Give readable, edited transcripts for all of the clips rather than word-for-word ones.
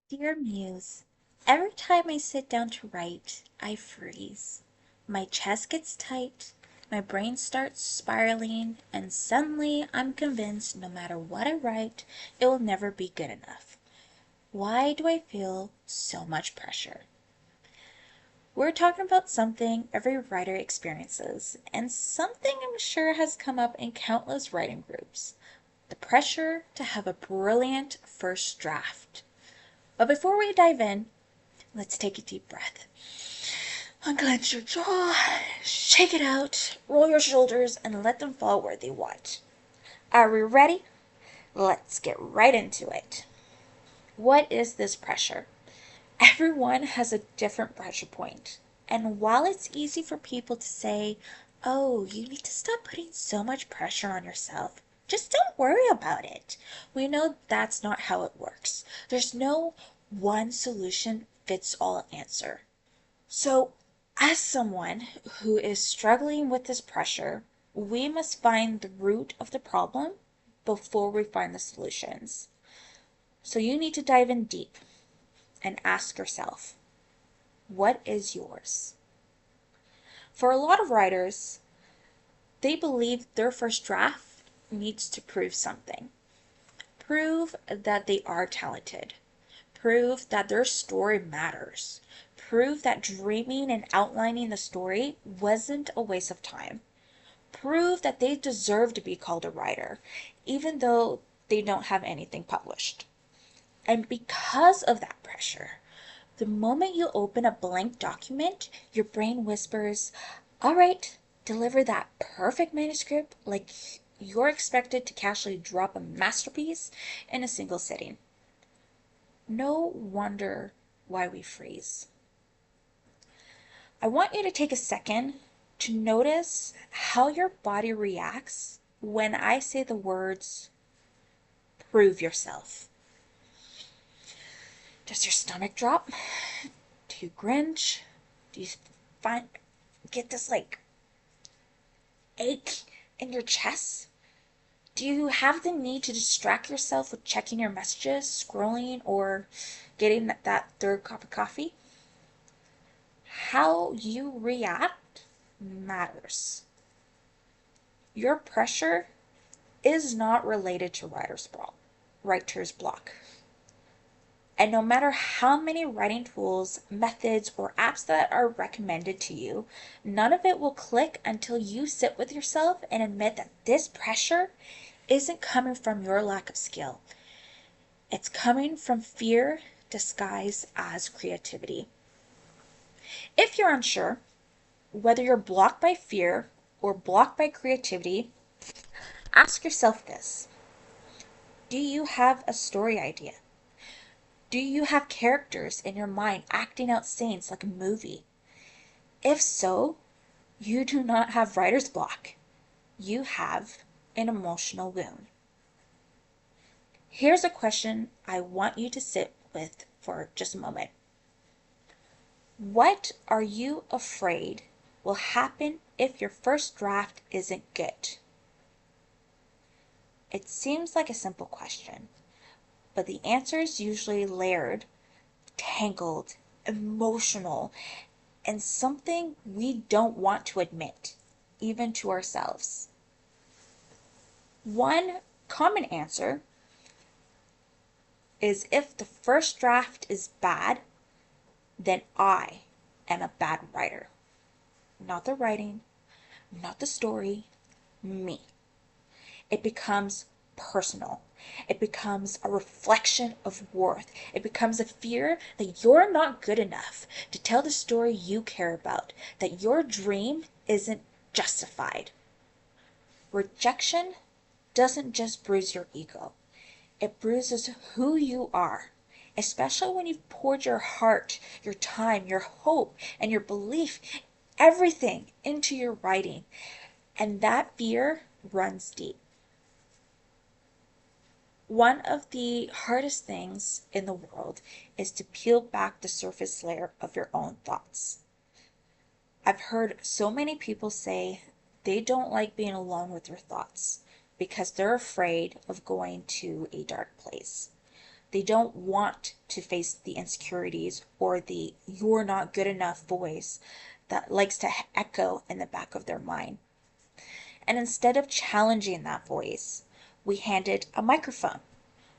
Dear Muse, every time I sit down to write, I freeze. My chest gets tight, my brain starts spiraling, and suddenly I'm convinced no matter what I write, it will never be good enough. Why do I feel so much pressure? We're talking about something every writer experiences, and something I'm sure has come up in countless writing groups: the pressure to have a brilliant first draft. But before we dive in, let's take a deep breath. Unclench your jaw, shake it out, roll your shoulders, and let them fall where they want. Are we ready? Let's get right into it. What is this pressure? Everyone has a different pressure point. And while it's easy for people to say, oh, you need to stop putting so much pressure on yourself, just don't worry about it, we know that's not how it works. There's no one solution fits all answer. So, as someone who is struggling with this pressure, we must find the root of the problem before we find the solutions. So, you need to dive in deep and ask yourself, what is yours? For a lot of writers, they believe their first draft needs to prove something. Prove that they are talented. Prove that their story matters. Prove that dreaming and outlining the story wasn't a waste of time. Prove that they deserve to be called a writer, even though they don't have anything published. And because of that pressure, the moment you open a blank document, your brain whispers, all right, deliver that perfect manuscript like you're expected to casually drop a masterpiece in a single sitting. No wonder why we freeze. I want you to take a second to notice how your body reacts when I say the words, prove yourself. Does your stomach drop? Do you cringe? Do you find get this ache in your chest? Do you have the need to distract yourself with checking your messages, scrolling, or getting that third cup of coffee? How you react matters. Your pressure is not related to writer's block. And no matter how many writing tools, methods, or apps that are recommended to you, none of it will click until you sit with yourself and admit that this pressure isn't coming from your lack of skill. It's coming from fear disguised as creativity. If you're unsure whether you're blocked by fear or blocked by creativity, ask yourself this. Do you have a story idea? Do you have characters in your mind acting out scenes like a movie? If so, you do not have writer's block. You have an emotional wound. Here's a question I want you to sit with for just a moment. What are you afraid will happen if your first draft isn't good? It seems like a simple question, but the answer is usually layered, tangled, emotional, and something we don't want to admit, even to ourselves. One common answer is if the first draft is bad, then I am a bad writer. Not the writing, not the story, me. It becomes personal. It becomes a reflection of worth. It becomes a fear that you're not good enough to tell the story you care about, that your dream isn't justified. Rejection doesn't just bruise your ego, it bruises who you are, especially when you've poured your heart, your time, your hope, and your belief, everything into your writing. And that fear runs deep. One of the hardest things in the world is to peel back the surface layer of your own thoughts. I've heard so many people say they don't like being alone with their thoughts because they're afraid of going to a dark place. They don't want to face the insecurities or the "you're not good enough" voice that likes to echo in the back of their mind. And instead of challenging that voice, we hand it a microphone.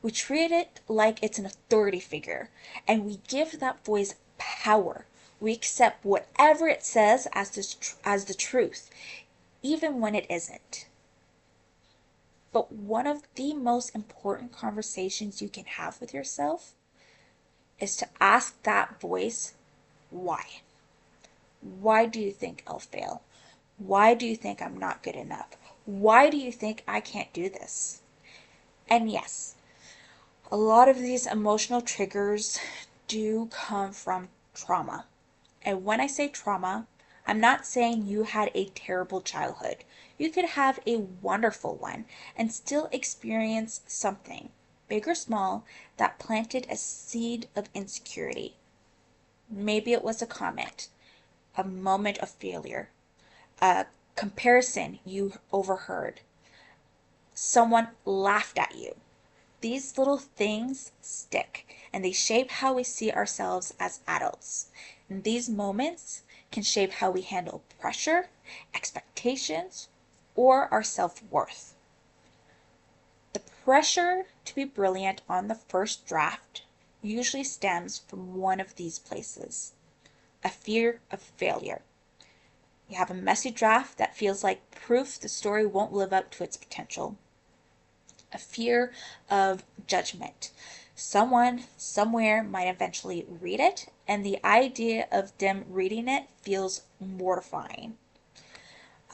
We treat it like it's an authority figure, and we give that voice power. We accept whatever it says as the truth, even when it isn't. But one of the most important conversations you can have with yourself is to ask that voice, why? Why do you think I'll fail? Why do you think I'm not good enough? Why do you think I can't do this? And yes, a lot of these emotional triggers do come from trauma. And when I say trauma, I'm not saying you had a terrible childhood. You could have a wonderful one and still experience something, big or small, that planted a seed of insecurity. Maybe it was a comment, a moment of failure, a comparison you overheard, someone laughed at you. These little things stick, and they shape how we see ourselves as adults. And these moments can shape how we handle pressure, expectations, or our self-worth. The pressure to be brilliant on the first draft usually stems from one of these places: a fear of failure. You have a messy draft that feels like proof the story won't live up to its potential. A fear of judgment. Someone somewhere might eventually read it, and the idea of them reading it feels mortifying.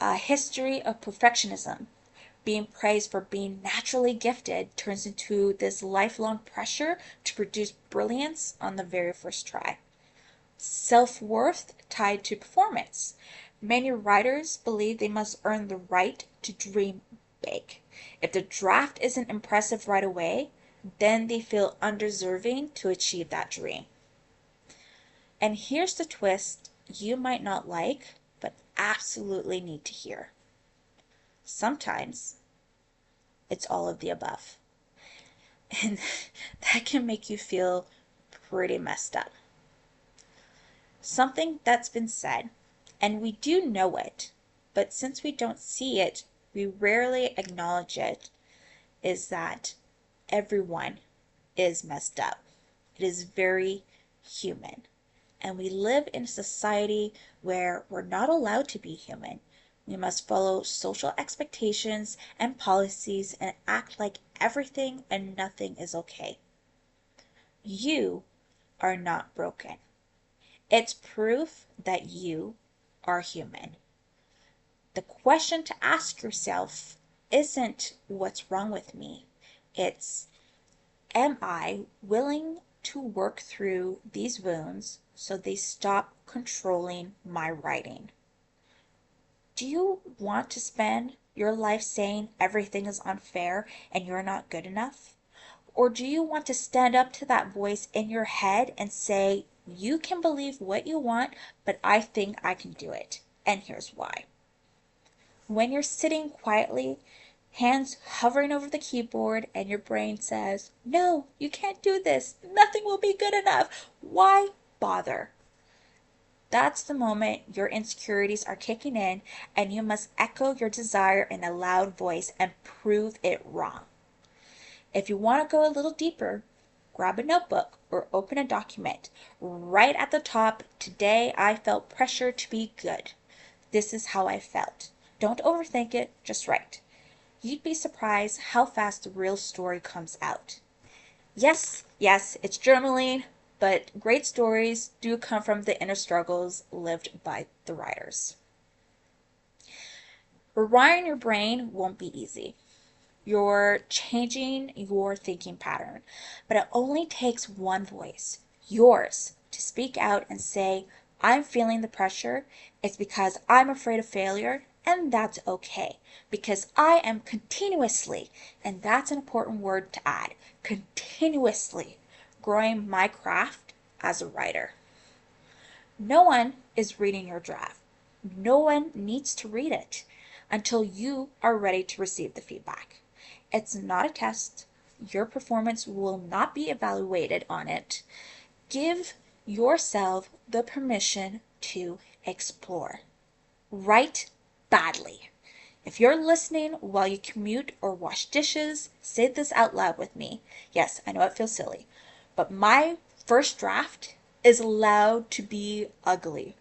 A history of perfectionism. Being praised for being naturally gifted turns into this lifelong pressure to produce brilliance on the very first try. Self-worth tied to performance. Many writers believe they must earn the right to dream big. If the draft isn't impressive right away, then they feel undeserving to achieve that dream. And here's the twist you might not like, but absolutely need to hear. Sometimes it's all of the above. And that can make you feel pretty messed up. Something that's been said, and we do know it, but since we don't see it, we rarely acknowledge it, is that everyone is messed up. It is very human. And we live in a society where we're not allowed to be human. We must follow social expectations and policies and act like everything and nothing is okay. You are not broken. It's proof that you are human. The question to ask yourself isn't what's wrong with me. It's, am I willing to work through these wounds so they stop controlling my writing? Do you want to spend your life saying everything is unfair and you're not good enough? Or do you want to stand up to that voice in your head and say, you can believe what you want, but I think I can do it, and here's why. When you're sitting quietly, hands hovering over the keyboard, and your brain says, no, you can't do this, nothing will be good enough, why bother? That's the moment your insecurities are kicking in, and you must echo your desire in a loud voice and prove it wrong. If you want to go a little deeper, grab a notebook or open a document. Right at the top, today I felt pressure to be good. This is how I felt. Don't overthink it, just write. You'd be surprised how fast the real story comes out. Yes, it's journaling, but great stories do come from the inner struggles lived by the writers. Rewiring your brain won't be easy. You're changing your thinking pattern, but it only takes one voice, yours, to speak out and say, I'm feeling the pressure. It's because I'm afraid of failure, and that's okay, because I am continuously, and that's an important word to add, continuously growing my craft as a writer. No one is reading your draft. No one needs to read it until you are ready to receive the feedback. It's not a test, Your performance will not be evaluated on it. Give yourself the permission to explore. Write badly. If you're listening while you commute or wash dishes, say this out loud with me. Yes, I know it feels silly, but my first draft is allowed to be ugly.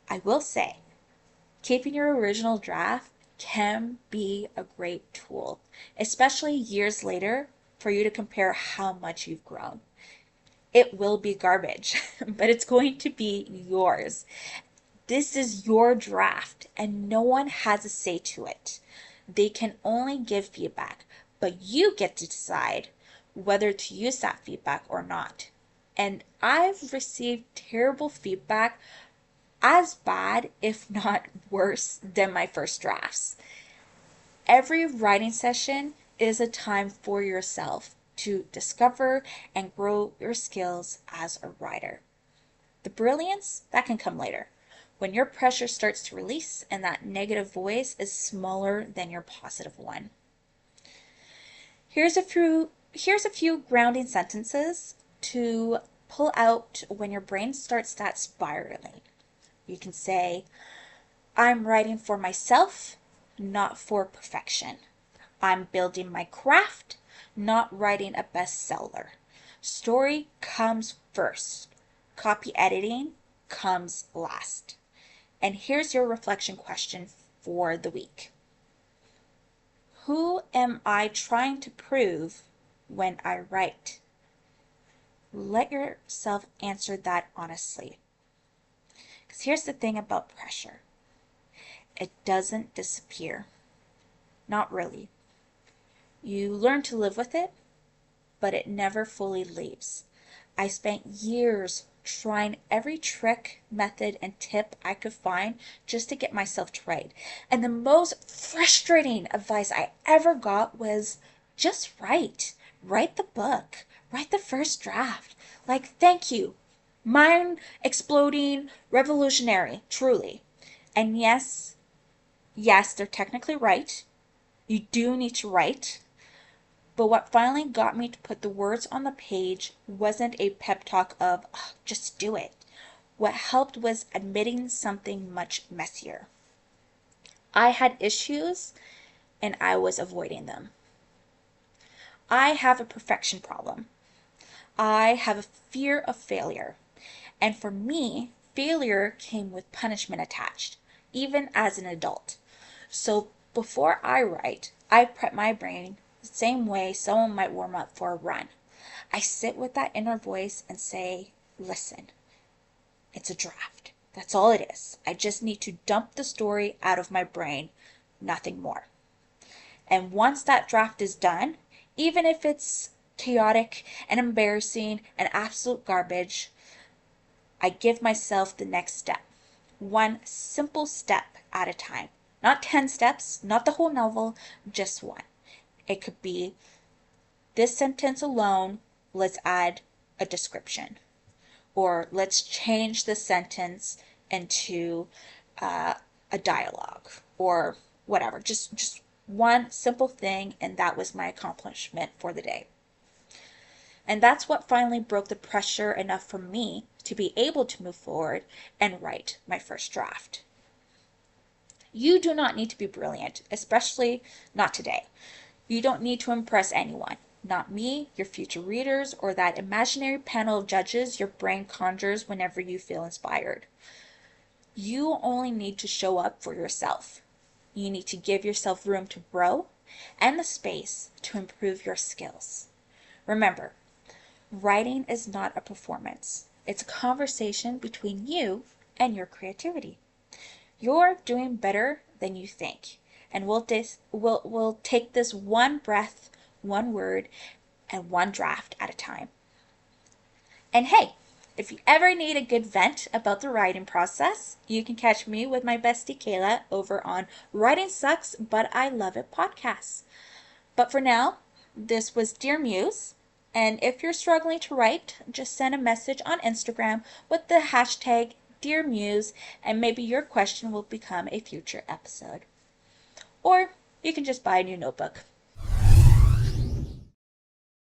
I will say, keeping your original draft can be a great tool, especially years later, for you to compare how much you've grown. It will be garbage, but it's going to be yours. This is your draft, and no one has a say to it. They can only give feedback, but you get to decide whether to use that feedback or not. And I've received terrible feedback, as bad, if not worse, than my first drafts. Every writing session is a time for yourself to discover and grow your skills as a writer. The brilliance, that can come later, when your pressure starts to release and that negative voice is smaller than your positive one. Here's a few grounding sentences to pull out when your brain starts that spiraling. You can say, I'm writing for myself, not for perfection. I'm building my craft, not writing a bestseller. Story comes first. Copy editing comes last. And here's your reflection question for the week. Who am I trying to prove when I write? Let yourself answer that honestly. Because here's the thing about pressure. It doesn't disappear. Not really. You learn to live with it, but it never fully leaves. I spent years trying every trick, method, and tip I could find just to get myself to write. And the most frustrating advice I ever got was just write. Write the book. Write the first draft. Like, thank you. Mind exploding, revolutionary, truly. And yes, they're technically right. You do need to write. But what finally got me to put the words on the page wasn't a pep talk of, oh, just do it. What helped was admitting something much messier. I had issues and I was avoiding them. I have a perfection problem. I have a fear of failure. And for me, failure came with punishment attached, even as an adult. So before I write, I prep my brain the same way someone might warm up for a run. I sit with that inner voice and say, listen, it's a draft. That's all it is. I just need to dump the story out of my brain, nothing more. And once that draft is done, even if it's chaotic and embarrassing and absolute garbage, I give myself the next step. One simple step at a time. Not 10 steps, not the whole novel, just one. It could be this sentence alone, let's add a description. Or let's change the sentence into a dialogue or whatever. Just one simple thing, and that was my accomplishment for the day. And that's what finally broke the pressure enough for me to be able to move forward and write my first draft. You do not need to be brilliant, especially not today. You don't need to impress anyone. Not me, your future readers, or that imaginary panel of judges your brain conjures whenever you feel inspired. You only need to show up for yourself. You need to give yourself room to grow and the space to improve your skills. Remember, writing is not a performance. It's a conversation between you and your creativity. You're doing better than you think. And we'll take this one breath, one word, and one draft at a time. And hey, if you ever need a good vent about the writing process, you can catch me with my bestie Kayla over on Writing Sucks, But I Love It podcast. But for now, this was Dear Muse. And if you're struggling to write, just send a message on Instagram with the hashtag Dear Muse, and maybe your question will become a future episode. Or you can just buy a new notebook.